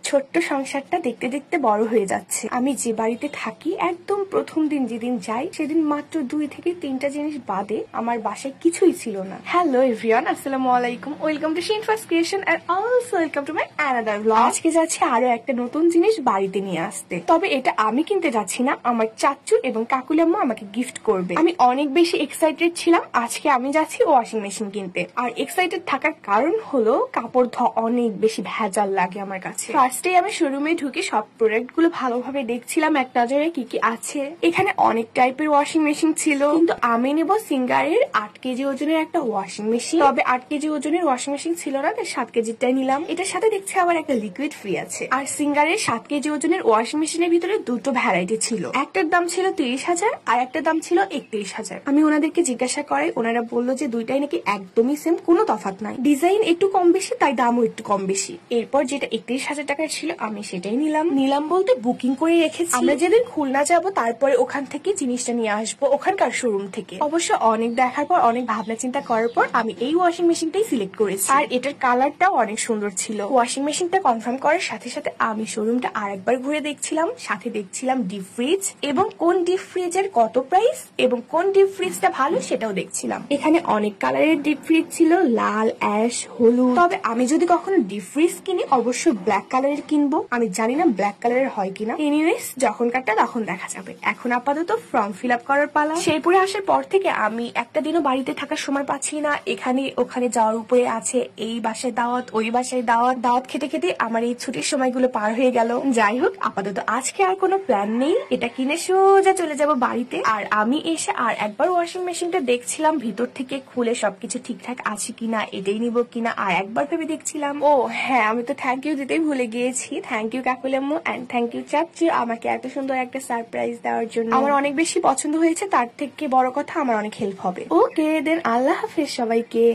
ছোট্ট সংসারটা দেখতে দেখতে বড় হয়ে যাচ্ছে। আমি যে বাড়িতে থাকি একদম প্রথম দিন যেদিন যাই সেদিন মাত্র 2 থেকে 3টা জিনিস বাদে আমার বাসায় কিছুই ছিল না। হ্যালো এভরিওয়ান, আসসালামু আলাইকুম, ওয়েলকাম টু শিনফাস creation and also welcome to my another blog. আজকে যাচ্ছি আরো একটা নতুন জিনিস বাড়িতে নিয়ে আসতে। তবে এটা আমি কিনতে যাচ্ছি না, আমার চাচু এবং কাকুলাম্মা আমাকে গিফট করবে। আমি অনেক বেশি এক্সাইটেড ছিলাম। আজকে আমি যাচ্ছি ওয়াশিং মেশিন কিনতে। আর এক্সাইটেড থাকার কারণ হলো কাপড় ধোয়া অনেক বেশি ভেজাল লাগে আমার কাছে। ফার্স্টে আমি শোরুমে ঢুকে সব প্রোডাক্ট গুলো ভালোভাবে দেখছিলাম এক নজরে কি কি আছে। এখানে অনেক টাইপের ওয়াশিং মেশিন ছিল, কিন্তু আমি নেব সিঙ্গারের 8 কেজি ওজনের একটা ওয়াশিং মেশিন। তবে 8 কেজি ওজনের ওয়াশিং মেশিন ছিল না, তাই 7 কেজিটাই নিলাম। এটার সাথে দেখছি আবার একটা লিকুইড ফ্রি আছে। আর সিঙ্গারের 7 কেজি ওজনের ওয়াশিং মেশিনের ভিতরে দুটো ভ্যারাইটি ছিল। একটার দাম ছিল 30,000 আর একটার দাম ছিল 31,000। আমি ওনাদেরকে জিজ্ঞাসা করাই ওনারা বললো যে দুইটাই নাকি একদমই সেম, কোনো তফাৎ নাই। ডিজাইন একটু কম বেশি, তাই দামও একটু কম বেশি। এরপর যেটা 31,000 টাকার ছিল আমি সেটাই নিলাম বলতে বুকিং করে রেখেছি। আমরা যেদিন খুলনা যাব তারপরে ওখান থেকে জিনিসটা নিয়ে আসবো, ওখানকার শোরুম থেকে। অবশ্য অনেক দেখার পর, অনেক ভাবনা চিন্তা করার পর আমি এই ওয়াশিং মেশিনটাই সিলেক্ট করেছি। আর এটার কালারটাও অনেক সুন্দর ছিল। ওয়াশিং মেশিনটা কনফার্ম করার সাথে সাথে আমি শোরুমটা আরেকবার ঘুরে দেখছিলাম, সাথে দেখছিলাম ডিপ ফ্রিজ এবং কোন ডিপ ফ্রিজের কত প্রাইস এবং কোন ডিপ ফ্রিজটা ভালো সেটাও দেখছিলাম। এখানে অনেক কালারের ডিপ ফ্রিজ ছিল, লাল, অ্যাশ, হলুদ। তবে আমি যদি কখনো ডিপ ফ্রিজ কিনি অবশ্যই ব্ল্যাক কালারের কিনবো। আমি জানি না ব্ল্যাক কালারের হয় কিনা। এনিওয়েজ যখনকারটা তখন দেখা যাবে। এখন আপাতত ফর্ম ফিল আপ করার পালা। শেরপুরে আসার পর থেকে আমি একটা দিনও বাড়িতে থাকার সময় পাচ্ছি না। এখানে ওখানে যাওয়ার উপরে আছে, এই বাসায় দাওয়াত, ওই বাসায় দাওয়াত খেতে খেতে আমার এই ছুটির সময়গুলো পার হয়ে গেল। যাই হোক, আপাতত আজকে আর কোনো প্ল্যান নেই। এটা কিনে সোজা চলে যাব বাড়িতে। আর আমি এসে আর একবার ওয়াশিং মেশিনটা দেখছিলাম ভিতর থেকে খুলে সবকিছু ঠিকঠাক আছে কিনা, এটাই নিব কিনা আর একবার ভেবে দেখছিলাম। ও হ্যাঁ, আমি তো থ্যাংক ইউ দিতেই ভুলে গিয়েছি। থ্যাংক ইউ কাকুলাম্মু এন্ড থ্যাংক ইউ চাচু আমাকে এত সুন্দর একটা সারপ্রাইজ দেওয়ার জন্য। আমার অনেক বেশি পছন্দ হয়েছে, তার থেকে বড় কথা আমার অনেক হেল্প হবে। ওকে দেন, আল্লাহ হাফেজ সবাইকে।